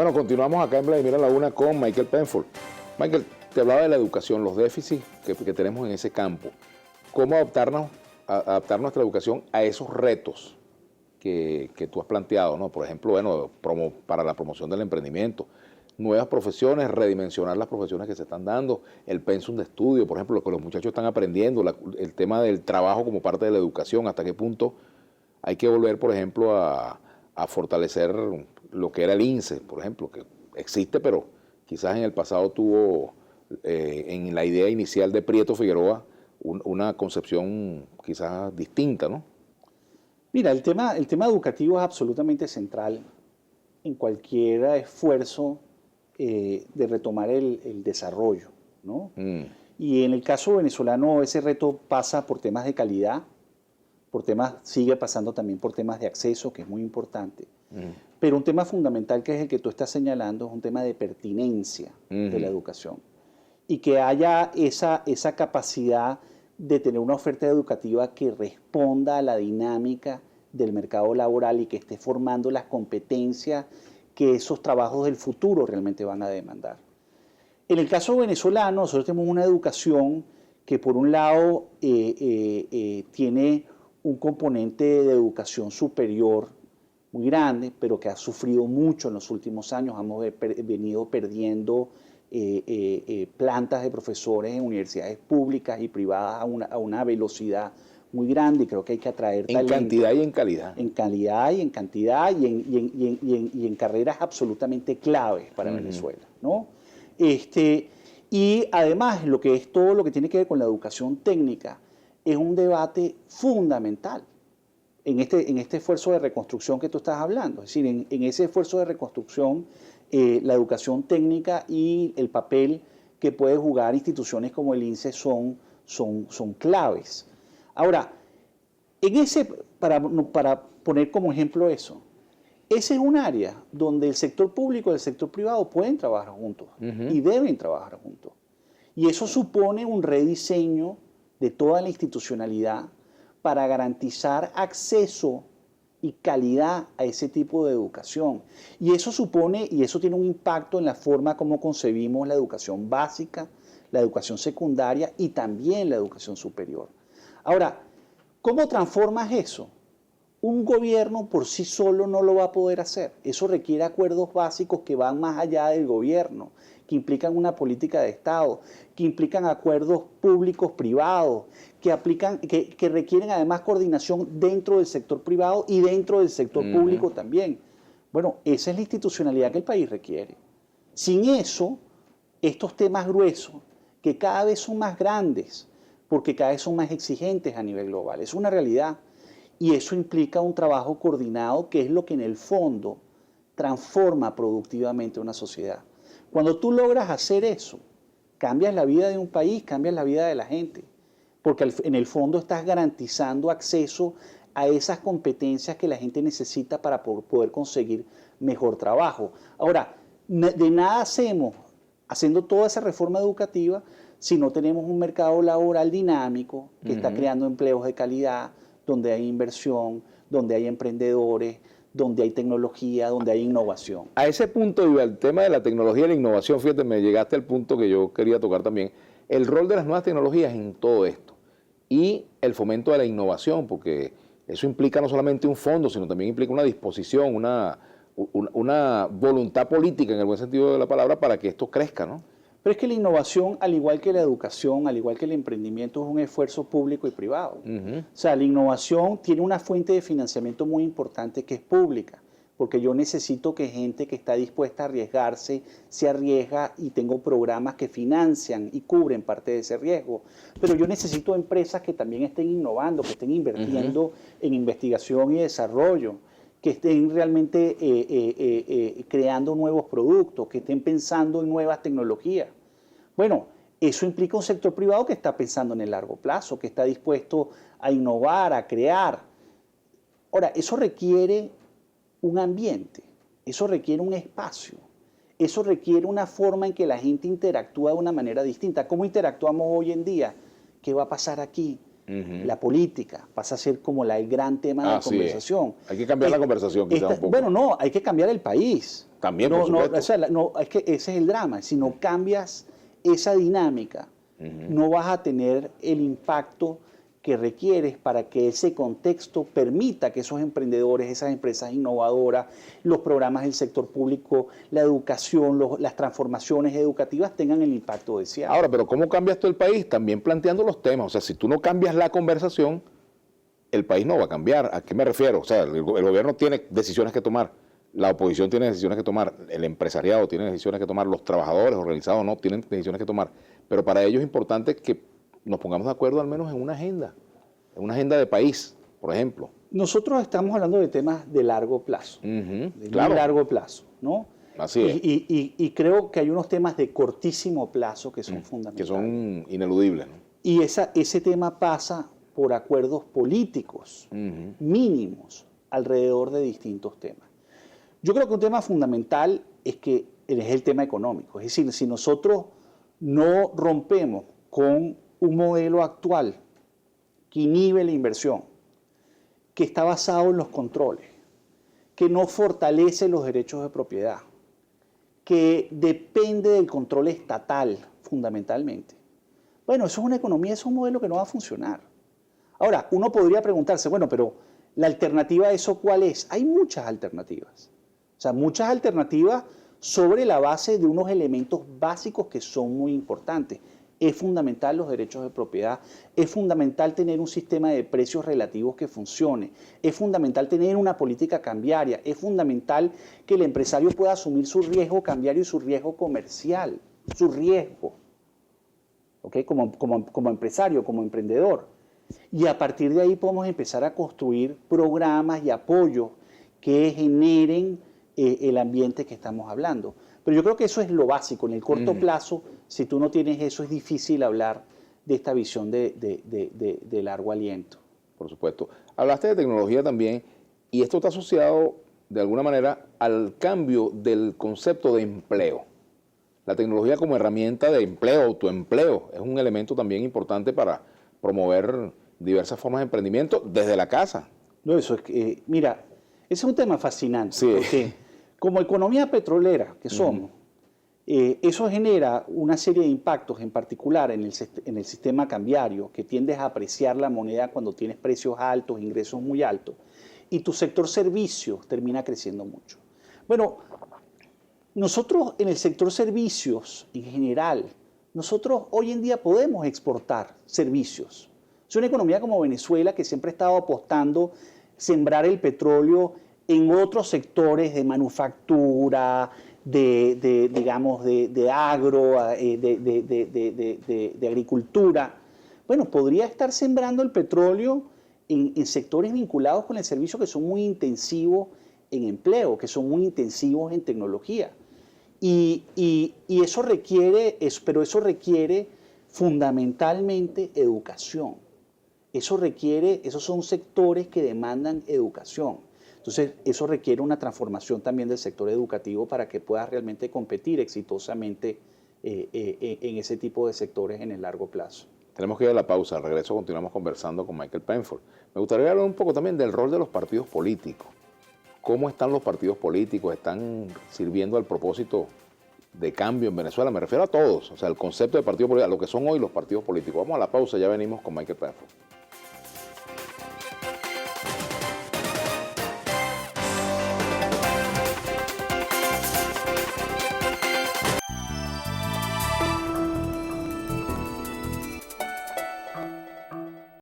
Bueno, continuamos acá en Vladimir Laguna con Michael Penfold. Michael, te hablaba de la educación, los déficits que tenemos en ese campo. ¿Cómo adaptar nuestra educación a esos retos que tú has planteado, ¿no? Por ejemplo, bueno, para la promoción del emprendimiento, nuevas profesiones, redimensionar las profesiones que se están dando, el pensum de estudio, por ejemplo, lo que los muchachos están aprendiendo, el tema del trabajo como parte de la educación, hasta qué punto hay que volver, por ejemplo, a fortalecer lo que era el INSE, por ejemplo, que existe, pero quizás en el pasado tuvo, en la idea inicial de Prieto Figueroa, una concepción quizás distinta, ¿no? Mira, el tema educativo es absolutamente central en cualquier esfuerzo de retomar el desarrollo, ¿no? Y en el caso venezolano ese reto pasa por temas de calidad, sigue pasando también por temas de acceso, que es muy importante. Pero un tema fundamental, que es el que tú estás señalando, es un tema de pertinencia de la educación. Y que haya esa capacidad de tener una oferta educativa que responda a la dinámica del mercado laboral y que esté formando las competencias que esos trabajos del futuro realmente van a demandar. En el caso venezolano, nosotros tenemos una educación que por un lado tiene un componente de educación superior muy grande, pero que ha sufrido mucho en los últimos años. Hemos venido perdiendo plantas de profesores en universidades públicas y privadas a una velocidad muy grande, y creo que hay que atraer talento. En cantidad y en calidad. En calidad y en cantidad y en carreras absolutamente claves para Venezuela, ¿no? Y además, todo lo que tiene que ver con la educación técnica es un debate fundamental en este esfuerzo de reconstrucción que tú estás hablando. Es decir, en ese esfuerzo de reconstrucción, la educación técnica y el papel que puede jugar instituciones como el INSE son claves. Ahora, para poner como ejemplo eso, ese es un área donde el sector público y el sector privado pueden trabajar juntos y deben trabajar juntos. Y eso supone un rediseño de toda la institucionalidad para garantizar acceso y calidad a ese tipo de educación. Y eso tiene un impacto en la forma como concebimos la educación básica, la educación secundaria y también la educación superior. Ahora, ¿cómo transformas eso? Un gobierno por sí solo no lo va a poder hacer. Eso requiere acuerdos básicos que van más allá del gobierno, que implican una política de Estado, que implican acuerdos públicos privados, que requieren además coordinación dentro del sector privado y dentro del sector público también. Bueno, esa es la institucionalidad que el país requiere. Sin eso, estos temas gruesos, que cada vez son más grandes, porque cada vez son más exigentes a nivel global, es una realidad. Y eso implica un trabajo coordinado, que es lo que en el fondo transforma productivamente una sociedad. Cuando tú logras hacer eso, cambias la vida de un país, cambias la vida de la gente, porque en el fondo estás garantizando acceso a esas competencias que la gente necesita para poder conseguir mejor trabajo. Ahora, de nada hacemos haciendo toda esa reforma educativa si no tenemos un mercado laboral dinámico que está creando empleos de calidad, donde hay inversión, donde hay emprendedores, donde hay tecnología, donde hay innovación. A ese punto iba el tema de la tecnología y la innovación. Fíjate, me llegaste al punto que yo quería tocar también. El rol de las nuevas tecnologías en todo esto y el fomento de la innovación, porque eso implica no solamente un fondo, sino también implica una disposición, una voluntad política, en el buen sentido de la palabra, para que esto crezca, ¿no? Pero es que la innovación, al igual que la educación, al igual que el emprendimiento, es un esfuerzo público y privado. O sea, la innovación tiene una fuente de financiamiento muy importante que es pública, porque yo necesito que gente que está dispuesta a arriesgarse se arriesga, y tengo programas que financian y cubren parte de ese riesgo. Pero yo necesito empresas que también estén innovando, que estén invirtiendo en investigación y desarrollo, que estén realmente creando nuevos productos, que estén pensando en nuevas tecnologías. Bueno, eso implica un sector privado que está pensando en el largo plazo, que está dispuesto a innovar, a crear. Ahora, eso requiere un ambiente, eso requiere un espacio, eso requiere una forma en que la gente interactúa de una manera distinta. ¿Cómo interactuamos hoy en día? ¿Qué va a pasar aquí? La política pasa a ser como el gran tema de conversación. Hay que cambiar la conversación quizás un poco. Bueno, no, hay que cambiar el país. También, por supuesto. O sea, es que ese es el drama. Si no cambias esa dinámica, no vas a tener el impacto que requieres para que ese contexto permita que esos emprendedores, esas empresas innovadoras, los programas del sector público, la educación, las transformaciones educativas tengan el impacto deseado. Ahora, pero ¿cómo cambias tú el país? También planteando los temas. O sea, si tú no cambias la conversación, el país no va a cambiar. ¿A qué me refiero? O sea, el gobierno tiene decisiones que tomar, la oposición tiene decisiones que tomar, el empresariado tiene decisiones que tomar, los trabajadores organizados no tienen decisiones que tomar. Pero para ello es importante que nos pongamos de acuerdo al menos en una agenda de país, por ejemplo. Nosotros estamos hablando de temas de largo plazo, claro. largo plazo, ¿no? Así es. Y creo que hay unos temas de cortísimo plazo que son fundamentales. Que son ineludibles, ¿no? Y ese tema pasa por acuerdos políticos mínimos alrededor de distintos temas. Yo creo que un tema fundamental es el tema económico. Es decir, si nosotros no rompemos con un modelo actual que inhibe la inversión, que está basado en los controles, que no fortalece los derechos de propiedad, que depende del control estatal fundamentalmente. Bueno, eso es una economía, eso es un modelo que no va a funcionar. Ahora, uno podría preguntarse, bueno, pero ¿la alternativa a eso cuál es? Hay muchas alternativas. O sea, muchas alternativas sobre la base de unos elementos básicos que son muy importantes. Es fundamental los derechos de propiedad, es fundamental tener un sistema de precios relativos que funcione, es fundamental tener una política cambiaria, es fundamental que el empresario pueda asumir su riesgo cambiario y su riesgo comercial, su riesgo, ¿okay? Como empresario, como emprendedor. Y a partir de ahí podemos empezar a construir programas y apoyos que generen el ambiente que estamos hablando. Pero yo creo que eso es lo básico. En el corto plazo, si tú no tienes eso, es difícil hablar de esta visión de largo aliento. Por supuesto. Hablaste de tecnología también, y esto está asociado de alguna manera al cambio del concepto de empleo. La tecnología como herramienta de empleo, autoempleo, es un elemento también importante para promover diversas formas de emprendimiento desde la casa. No, eso es que, mira, ese es un tema fascinante. Sí. Porque como economía petrolera que somos, eso genera una serie de impactos, en particular en el sistema cambiario, que tiendes a apreciar la moneda cuando tienes precios altos, ingresos muy altos, y tu sector servicios termina creciendo mucho. Bueno, nosotros en el sector servicios en general, nosotros hoy en día podemos exportar servicios. Es una economía como Venezuela que siempre ha estado apostando sembrar el petróleo en otros sectores de manufactura, digamos, de agro, de agricultura. Bueno, podría estar sembrando el petróleo en sectores vinculados con el servicio que son muy intensivos en empleo, que son muy intensivos en tecnología. Y eso requiere, pero eso requiere fundamentalmente educación. Esos son sectores que demandan educación. Entonces, eso requiere una transformación también del sector educativo para que pueda realmente competir exitosamente en ese tipo de sectores en el largo plazo. Tenemos que ir a la pausa. Al regreso continuamos conversando con Michael Penfold. Me gustaría hablar un poco también del rol de los partidos políticos. ¿Cómo están los partidos políticos? ¿Están sirviendo al propósito de cambio en Venezuela? Me refiero a todos. O sea, el concepto de partido político, a lo que son hoy los partidos políticos. Vamos a la pausa, ya venimos con Michael Penfold.